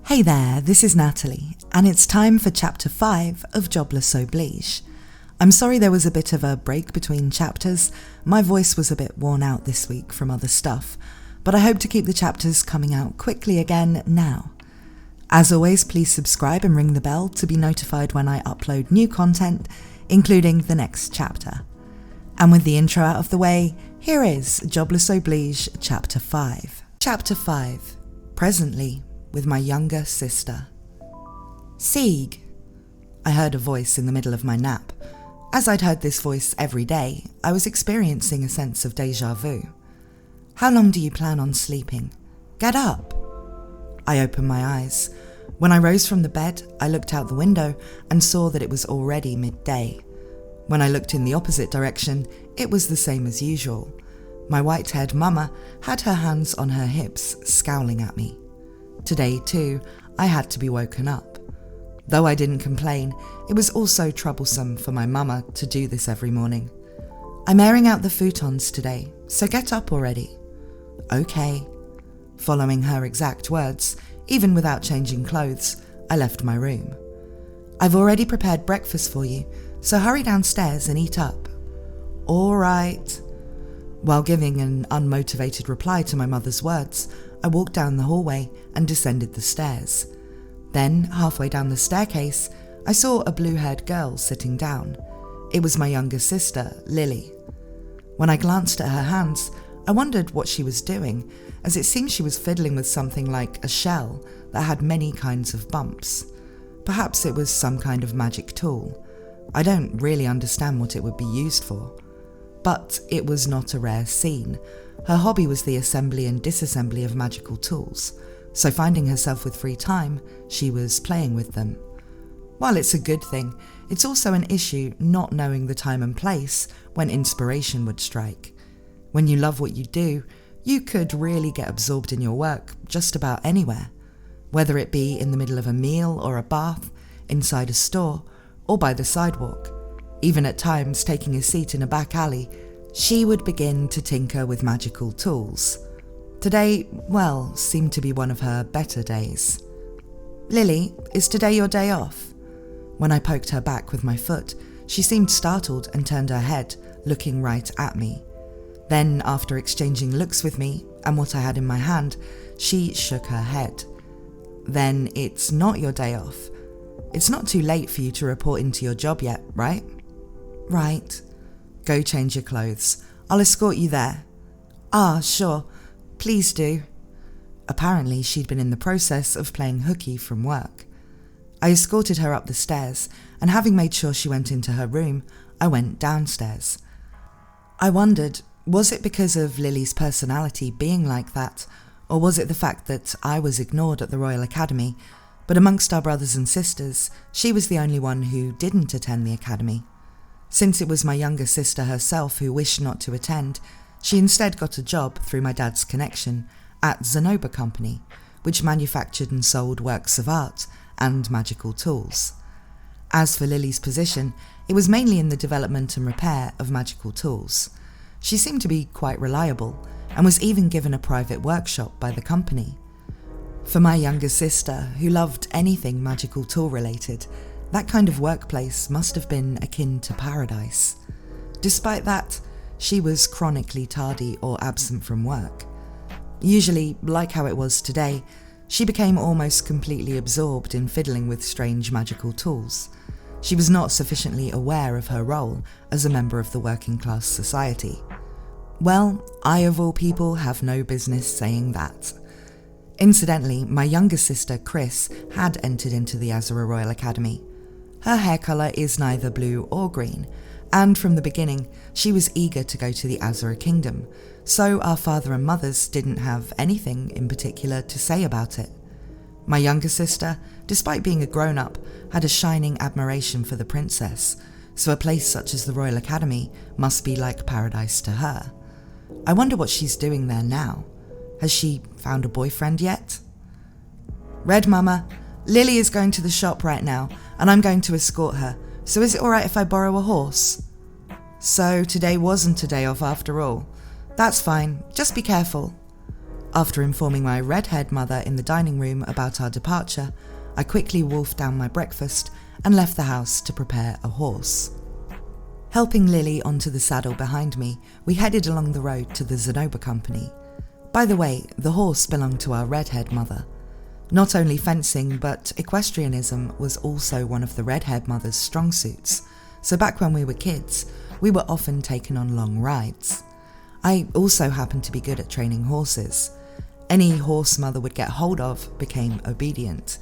Hey there, this is Natalie, and it's time for Chapter 5 of Jobless Oblige. I'm sorry there was a bit of a break between chapters. My voice was a bit worn out this week from other stuff, but I hope to keep the chapters coming out quickly again now. As always, please subscribe and ring the bell to be notified when I upload new content, including the next chapter. And with the intro out of the way, here is Jobless Oblige Chapter 5. Chapter 5. Presently, with my younger sister. Sieg. I heard a voice in the middle of my nap. As I'd heard this voice every day, I was experiencing a sense of déjà vu. How long do you plan on sleeping? Get up. I opened my eyes. When I rose from the bed, I looked out the window and saw that it was already midday. When I looked in the opposite direction, it was the same as usual. My white-haired mama had her hands on her hips, scowling at me. Today, too, I had to be woken up. Though I didn't complain, it was also troublesome for my mama to do this every morning. I'm airing out the futons today, so get up already. Okay. Following her exact words, even without changing clothes, I left my room. I've already prepared breakfast for you, so hurry downstairs and eat up. All right. While giving an unmotivated reply to my mother's words, I walked down the hallway and descended the stairs. Then, halfway down the staircase, I saw a blue-haired girl sitting down. It was my younger sister, Lily. When I glanced at her hands, I wondered what she was doing, as it seemed she was fiddling with something like a shell that had many kinds of bumps. Perhaps it was some kind of magic tool. I don't really understand what it would be used for. But it was not a rare scene. Her hobby was the assembly and disassembly of magical tools, so finding herself with free time, she was playing with them. While it's a good thing, it's also an issue not knowing the time and place when inspiration would strike. When you love what you do, you could really get absorbed in your work just about anywhere, whether it be in the middle of a meal or a bath, inside a store, or by the sidewalk. Even at times taking a seat in a back alley, she would begin to tinker with magical tools. Today, well, seemed to be one of her better days. Lily, is today your day off? When I poked her back with my foot, she seemed startled and turned her head, looking right at me. Then, after exchanging looks with me and what I had in my hand, she shook her head. Then it's not your day off. It's not too late for you to report into your job yet, right? Right. Go change your clothes. I'll escort you there. Ah, sure. Please do. Apparently, she'd been in the process of playing hooky from work. I escorted her up the stairs, and having made sure she went into her room, I went downstairs. I wondered, was it because of Lily's personality being like that, or was it the fact that I was ignored at the Royal Academy, but amongst our brothers and sisters, she was the only one who didn't attend the academy? Since it was my younger sister herself who wished not to attend, she instead got a job through my dad's connection at Zenoba Company, which manufactured and sold works of art and magical tools. As for Lily's position, it was mainly in the development and repair of magical tools. She seemed to be quite reliable and was even given a private workshop by the company. For my younger sister, who loved anything magical tool related, that kind of workplace must have been akin to paradise. Despite that, she was chronically tardy or absent from work. Usually, like how it was today, she became almost completely absorbed in fiddling with strange magical tools. She was not sufficiently aware of her role as a member of the working class society. Well, I of all people have no business saying that. Incidentally, my younger sister, Chris, had entered into the Azura Royal Academy. Her hair colour is neither blue or green, and from the beginning, she was eager to go to the Azura Kingdom, so our father and mothers didn't have anything in particular to say about it. My younger sister, despite being a grown-up, had a shining admiration for the princess, so a place such as the Royal Academy must be like paradise to her. I wonder what she's doing there now. Has she found a boyfriend yet? Red Mama, Lily is going to the shop right now, and I'm going to escort her, so is it alright if I borrow a horse? So today wasn't a day off after all. That's fine, just be careful. After informing my redhead mother in the dining room about our departure, I quickly wolfed down my breakfast and left the house to prepare a horse. Helping Lily onto the saddle behind me, we headed along the road to the Zenoba Company. By the way, the horse belonged to our redhead mother. Not only fencing, but equestrianism was also one of the redhead mother's strong suits, so back when we were kids, we were often taken on long rides. I also happened to be good at training horses. Any horse mother would get hold of became obedient.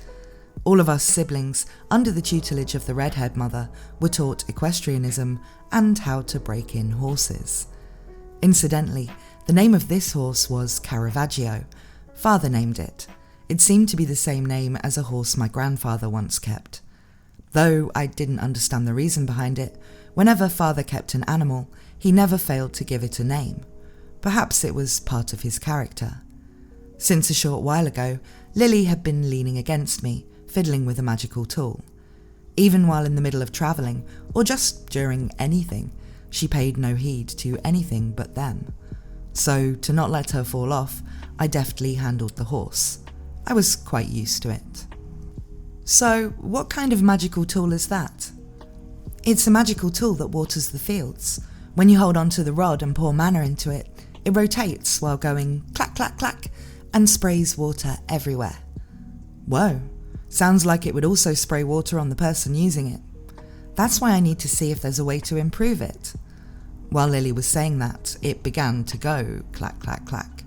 All of us siblings, under the tutelage of the redhead mother, were taught equestrianism and how to break in horses. Incidentally, the name of this horse was Caravaggio. Father named it. It seemed to be the same name as a horse my grandfather once kept. Though I didn't understand the reason behind it, whenever father kept an animal, he never failed to give it a name. Perhaps it was part of his character. Since a short while ago, Lily had been leaning against me, fiddling with a magical tool. Even while in the middle of travelling, or just during anything, she paid no heed to anything but them. So, to not let her fall off, I deftly handled the horse. I was quite used to it. So, what kind of magical tool is that? It's a magical tool that waters the fields. When you hold onto the rod and pour mana into it, it rotates while going clack, clack, clack, and sprays water everywhere. Whoa, sounds like it would also spray water on the person using it. That's why I need to see if there's a way to improve it. While Lily was saying that, it began to go clack, clack, clack.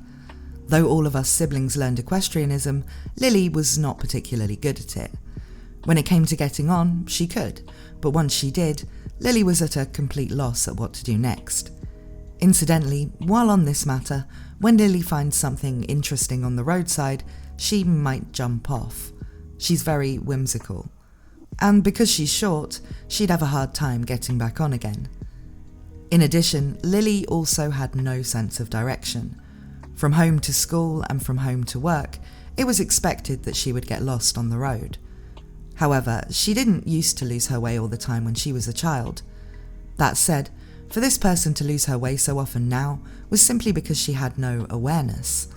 Though all of us siblings learned equestrianism, Lily was not particularly good at it. When it came to getting on, she could, but once she did, Lily was at a complete loss at what to do next. Incidentally, while on this matter, when Lily finds something interesting on the roadside, she might jump off. She's very whimsical. And because she's short, she'd have a hard time getting back on again. In addition, Lily also had no sense of direction. From home to school and from home to work, it was expected that she would get lost on the road. However, she didn't used to lose her way all the time when she was a child. That said, for this person to lose her way so often now was simply because she had no awareness.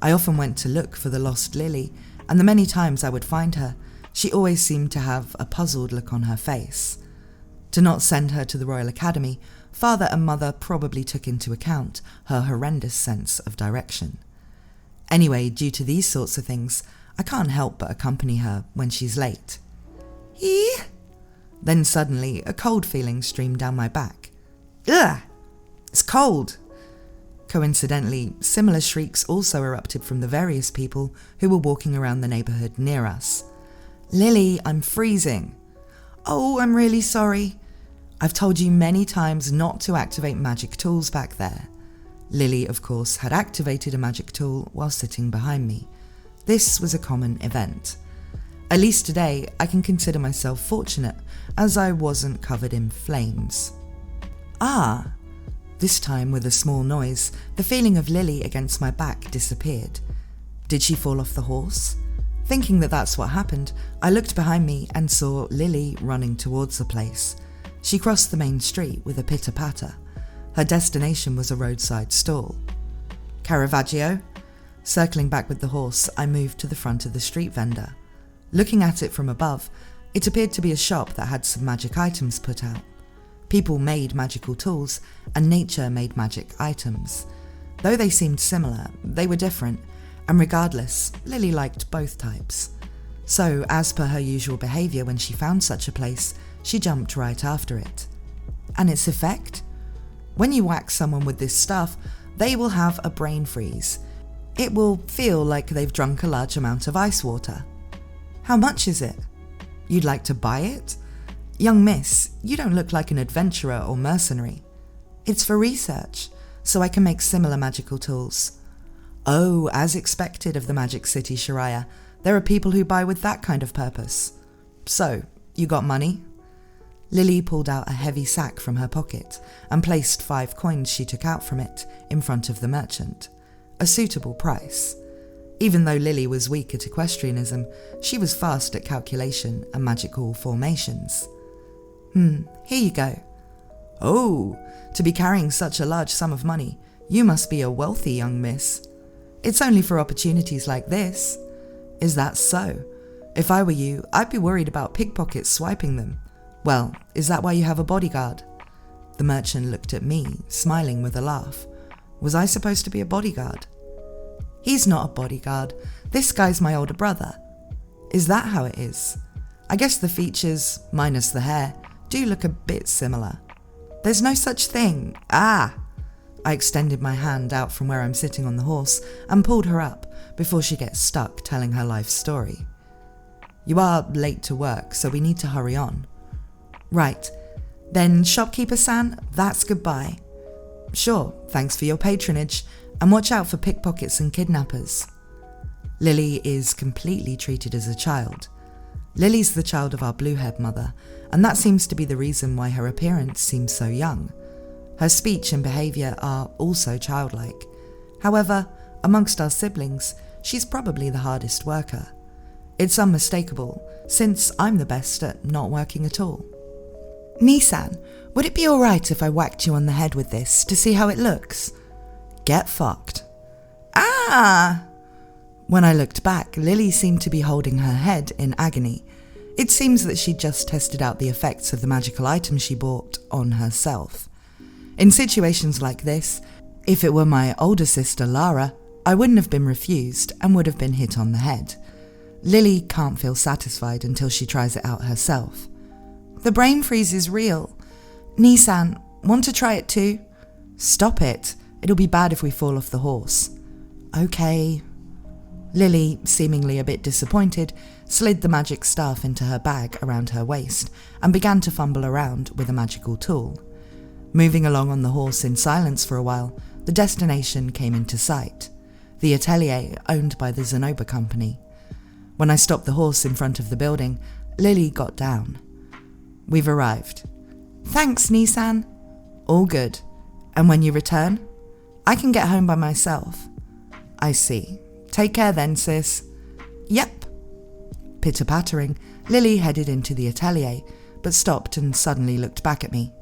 I often went to look for the lost Lily, and the many times I would find her, she always seemed to have a puzzled look on her face. To not send her to the Royal Academy, father and mother probably took into account her horrendous sense of direction. Anyway, due to these sorts of things, I can't help but accompany her when she's late. Eee! Then suddenly, a cold feeling streamed down my back. Ugh! It's cold! Coincidentally, similar shrieks also erupted from the various people who were walking around the neighbourhood near us. Lily, I'm freezing. Oh, I'm really sorry. I've told you many times not to activate magic tools back there. Lily, of course, had activated a magic tool while sitting behind me. This was a common event. At least today, I can consider myself fortunate, as I wasn't covered in flames. Ah! This time, with a small noise, the feeling of Lily against my back disappeared. Did she fall off the horse? Thinking that that's what happened, I looked behind me and saw Lily running towards the place. She crossed the main street with a pitter-patter. Her destination was a roadside stall. Caravaggio? Circling back with the horse, I moved to the front of the street vendor. Looking at it from above, it appeared to be a shop that had some magic items put out. People made magical tools, and nature made magic items. Though they seemed similar, they were different, and regardless, Lily liked both types. So, as per her usual behaviour when she found such a place, she jumped right after it. And its effect? When you whack someone with this stuff, they will have a brain freeze. It will feel like they've drunk a large amount of ice water. How much is it? You'd like to buy it? Young miss, you don't look like an adventurer or mercenary. It's for research, so I can make similar magical tools. Oh, as expected of the Magic City, Shiraya, there are people who buy with that kind of purpose. So, you got money? Lily pulled out a heavy sack from her pocket and placed 5 coins she took out from it in front of the merchant. A suitable price. Even though Lily was weak at equestrianism, she was fast at calculation and magical formations. Here you go. Oh, to be carrying such a large sum of money, you must be a wealthy young miss. It's only for opportunities like this." "Is that so? If I were you, I'd be worried about pickpockets swiping them." "Well, is that why you have a bodyguard?" The merchant looked at me, smiling with a laugh. Was I supposed to be a bodyguard? "He's not a bodyguard. This guy's my older brother." "Is that how it is? I guess the features, minus the hair, do look a bit similar." "There's no such thing." "Ah!" I extended my hand out from where I'm sitting on the horse and pulled her up before she gets stuck telling her life story. "You are late to work, so we need to hurry on." "Right. Then, shopkeeper-san, that's goodbye." "Sure, thanks for your patronage, and watch out for pickpockets and kidnappers." Lily is completely treated as a child. Lily's the child of our blue-haired mother, and that seems to be the reason why her appearance seems so young. Her speech and behaviour are also childlike. However, amongst our siblings, she's probably the hardest worker. It's unmistakable, since I'm the best at not working at all. "Nissan, would it be alright if I whacked you on the head with this to see how it looks?" "Get fucked." "Ah!" When I looked back, Lily seemed to be holding her head in agony. It seems that she'd just tested out the effects of the magical item she bought on herself. In situations like this, if it were my older sister Lara, I wouldn't have been refused and would have been hit on the head. Lily can't feel satisfied until she tries it out herself. "The brain freeze is real. Nissan, want to try it too?" "Stop it. It'll be bad if we fall off the horse." "Okay." Lily, seemingly a bit disappointed, slid the magic staff into her bag around her waist and began to fumble around with a magical tool. Moving along on the horse in silence for a while, the destination came into sight, the atelier owned by the Zenoba company. When I stopped the horse in front of the building, Lily got down. "We've arrived." "Thanks, Nissan." "All good. And when you return?" "I can get home by myself." "I see. Take care then, sis." "Yep." Pitter-pattering, Lily headed into the atelier, but stopped and suddenly looked back at me.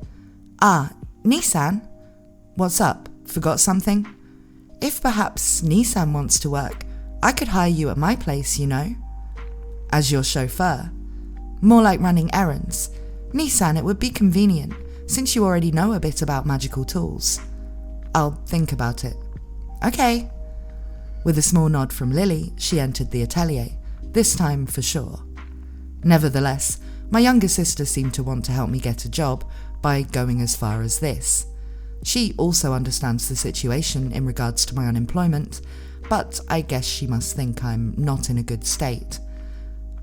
"Ah, Nissan?" "What's up? Forgot something?" "If perhaps Nissan wants to work, I could hire you at my place, you know." "As your chauffeur?" "More like running errands. Nissan, it would be convenient, since you already know a bit about magical tools." "I'll think about it." "Okay." With a small nod from Lily, she entered the atelier, this time for sure. Nevertheless, my younger sister seemed to want to help me get a job by going as far as this. She also understands the situation in regards to my unemployment, but I guess she must think I'm not in a good state.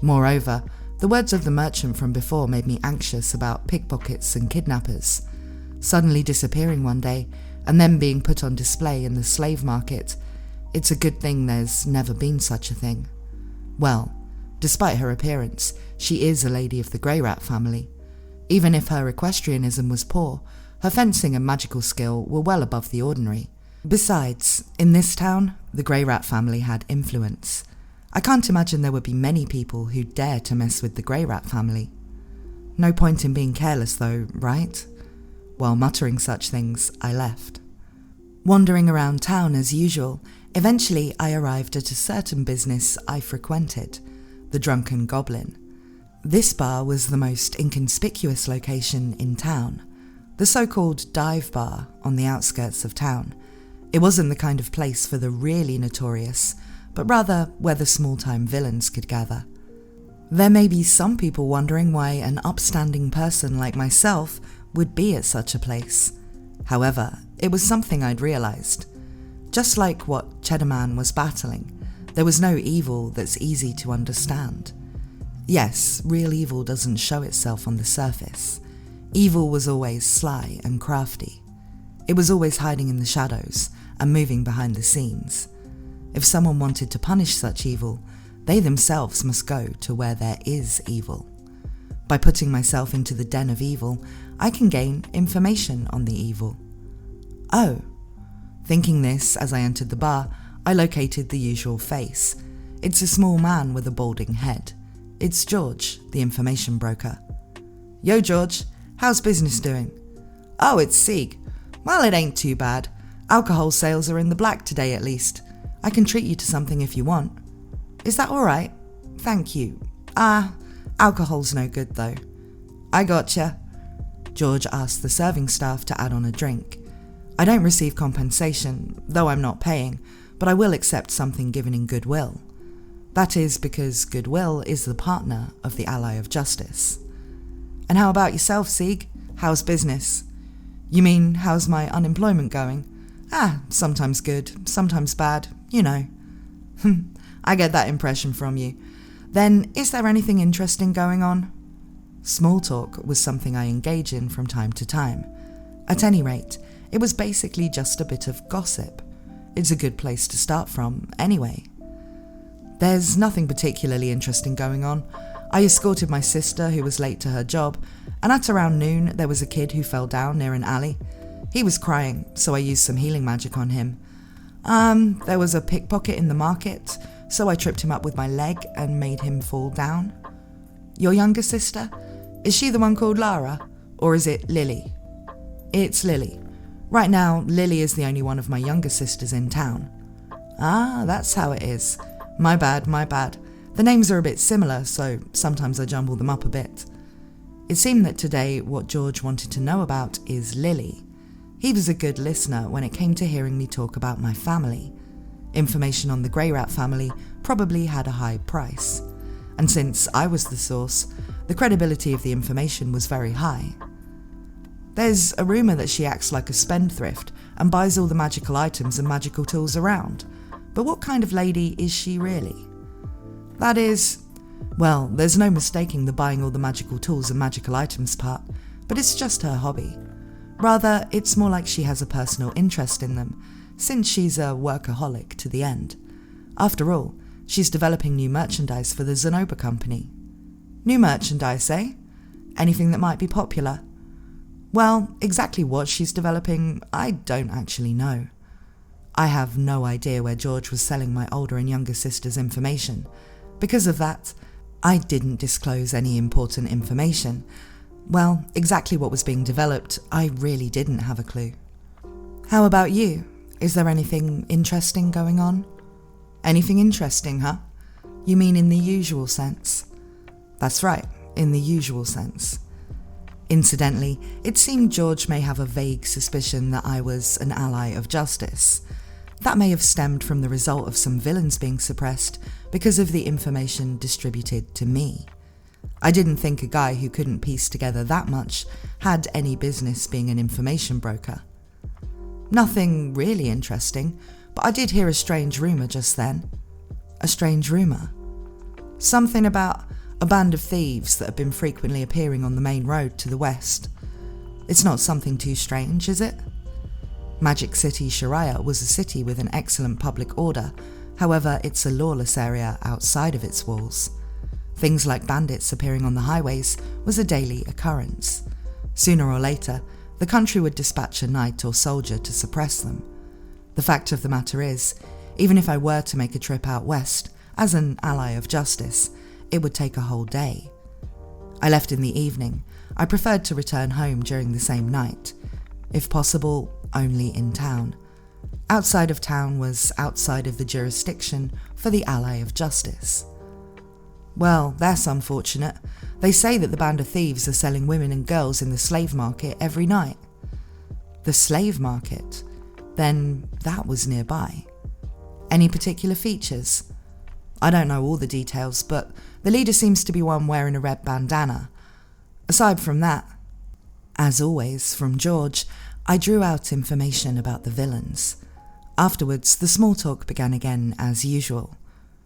Moreover, the words of the merchant from before made me anxious about pickpockets and kidnappers. Suddenly disappearing one day, and then being put on display in the slave market. It's a good thing there's never been such a thing. Well, despite her appearance, she is a lady of the Greyrat family. Even if her equestrianism was poor, her fencing and magical skill were well above the ordinary. Besides, in this town, the Greyrat family had influence. I can't imagine there would be many people who'd dare to mess with the Greyrat family. No point in being careless though, right? While muttering such things, I left. Wandering around town as usual, eventually I arrived at a certain business I frequented, the Drunken Goblin. This bar was the most inconspicuous location in town, the so-called dive bar on the outskirts of town. It wasn't the kind of place for the really notorious, but rather where the small-time villains could gather. There may be some people wondering why an upstanding person like myself would be at such a place. However, it was something I'd realised. Just like what Cheddarman was battling, there was no evil that's easy to understand. Yes, real evil doesn't show itself on the surface. Evil was always sly and crafty. It was always hiding in the shadows and moving behind the scenes. If someone wanted to punish such evil, they themselves must go to where there is evil. By putting myself into the den of evil, I can gain information on the evil. Oh. Thinking this as I entered the bar, I located the usual face. It's a small man with a balding head. It's George, the information broker. "Yo, George, how's business doing?" "Oh, it's Sieg. Well, it ain't too bad. Alcohol sales are in the black today at least. I can treat you to something if you want. Is that alright? Thank you. Alcohol's no good though. I gotcha. George asked the serving staff to add on a drink. I don't receive compensation, though I'm not paying, but I will accept something given in goodwill. That is because goodwill is the partner of the ally of justice. And how about yourself, Sieg? How's business? You mean, how's my unemployment going? Sometimes good, sometimes bad, you know. I get that impression from you. Then, is there anything interesting going on? Small talk was something I engage in from time to time. At any rate, it was basically just a bit of gossip. It's a good place to start from, anyway. There's nothing particularly interesting going on. I escorted my sister, who was late to her job, and at around noon, there was a kid who fell down near an alley. He was crying, so I used some healing magic on him. There was a pickpocket in the market, so I tripped him up with my leg and made him fall down. Your younger sister? Is she the one called Lara, or is it Lily? It's Lily. Right now, Lily is the only one of my younger sisters in town. That's how it is. My bad. The names are a bit similar, so sometimes I jumble them up a bit. It seemed that today what George wanted to know about is Lily. He was a good listener when it came to hearing me talk about my family. Information on the Greyrat family probably had a high price, and since I was the source, the credibility of the information was very high. There's a rumour that she acts like a spendthrift and buys all the magical items and magical tools around, but what kind of lady is she really? That is, well, there's no mistaking the buying all the magical tools and magical items part, but it's just her hobby. Rather, it's more like she has a personal interest in them, since she's a workaholic to the end. After all, she's developing new merchandise for the Zenoba company. New merchandise, eh? Anything that might be popular? Well, exactly what she's developing, I don't actually know. I have no idea where George was selling my older and younger sister's information. Because of that, I didn't disclose any important information. Well, exactly what was being developed, I really didn't have a clue. How about you? Is there anything interesting going on? Anything interesting, huh? You mean in the usual sense? That's right, in the usual sense. Incidentally, it seemed George may have a vague suspicion that I was an ally of justice. That may have stemmed from the result of some villains being suppressed because of the information distributed to me. I didn't think a guy who couldn't piece together that much had any business being an information broker. Nothing really interesting, but I did hear a strange rumour just then. A strange rumour? Something about a band of thieves that have been frequently appearing on the main road to the west. It's not something too strange, is it? Magic City Shiraya was a city with an excellent public order, however it's a lawless area outside of its walls. Things like bandits appearing on the highways was a daily occurrence. Sooner or later, the country would dispatch a knight or soldier to suppress them. The fact of the matter is, even if I were to make a trip out west, as an ally of justice, it would take a whole day. I left in the evening. I preferred to return home during the same night. If possible, only in town. Outside of town was outside of the jurisdiction for the ally of justice. Well, that's unfortunate. They say that the band of thieves are selling women and girls in the slave market every night. The slave market? Then that was nearby. Any particular features? I don't know all the details, but the leader seems to be one wearing a red bandana. Aside from that, as always, from George, I drew out information about the villains. Afterwards, the small talk began again as usual.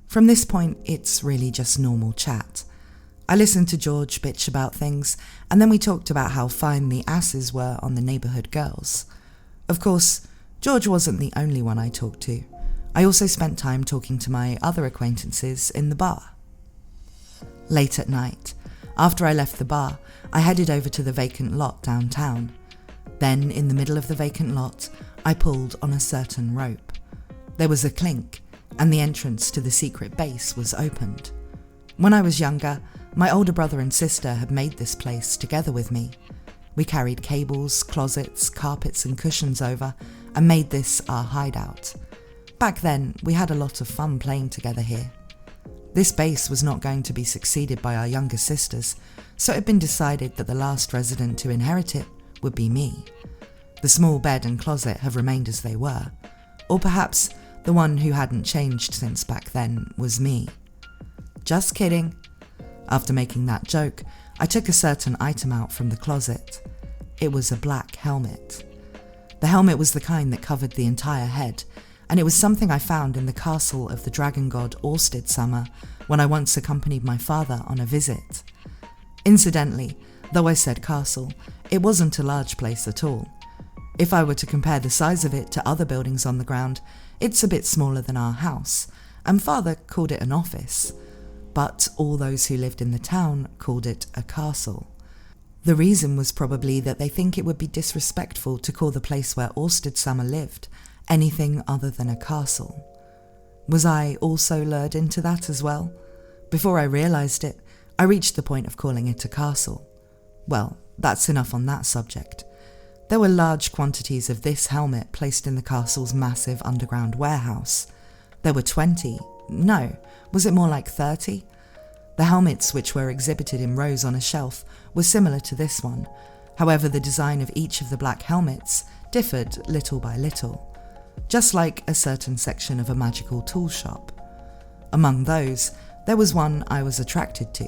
From this point, it's really just normal chat. I listened to George bitch about things, and then we talked about how fine the asses were on the neighbourhood girls. Of course, George wasn't the only one I talked to. I also spent time talking to my other acquaintances in the bar. Late at night, after I left the bar, I headed over to the vacant lot downtown. Then, in the middle of the vacant lot, I pulled on a certain rope. There was a clink, and the entrance to the secret base was opened. When I was younger, my older brother and sister had made this place together with me. We carried cables, closets, carpets and cushions over and made this our hideout. Back then, we had a lot of fun playing together here. This base was not going to be succeeded by our younger sisters, so it had been decided that the last resident to inherit it would be me. The small bed and closet have remained as they were, or perhaps the one who hadn't changed since back then was me. Just kidding. After making that joke, I took a certain item out from the closet. It was a black helmet. The helmet was the kind that covered the entire head, and it was something I found in the castle of the dragon god Summer when I once accompanied my father on a visit. Incidentally, though I said castle, it wasn't a large place at all. If I were to compare the size of it to other buildings on the ground, it's a bit smaller than our house, and father called it an office. But all those who lived in the town called it a castle. The reason was probably that they think it would be disrespectful to call the place where Summer lived anything other than a castle. Was I also lured into that as well? Before I realised it, I reached the point of calling it a castle. Well, that's enough on that subject. There were large quantities of this helmet placed in the castle's massive underground warehouse. There were 20, no, was it more like 30? The helmets which were exhibited in rows on a shelf were similar to this one. However, the design of each of the black helmets differed little by little, just like a certain section of a magical tool shop. Among those, there was one I was attracted to.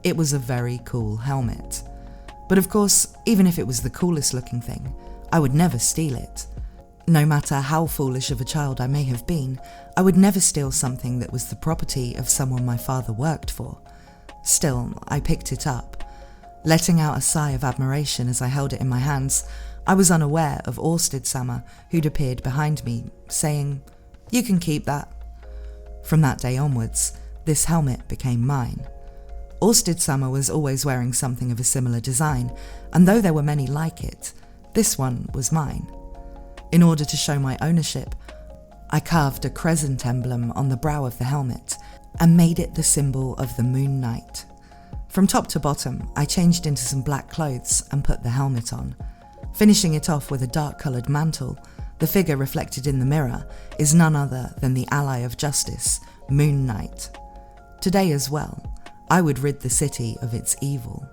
It was a very cool helmet. But of course, even if it was the coolest looking thing, I would never steal it. No matter how foolish of a child I may have been, I would never steal something that was the property of someone my father worked for. Still, I picked it up. Letting out a sigh of admiration as I held it in my hands, I was unaware of Summer, who'd appeared behind me, saying, "You can keep that." From that day onwards, this helmet became mine. Summer was always wearing something of a similar design, and though there were many like it, this one was mine. In order to show my ownership, I carved a crescent emblem on the brow of the helmet and made it the symbol of the Moon Knight. From top to bottom, I changed into some black clothes and put the helmet on. Finishing it off with a dark-coloured mantle, the figure reflected in the mirror is none other than the ally of justice, Moon Knight. Today as well, I would rid the city of its evil.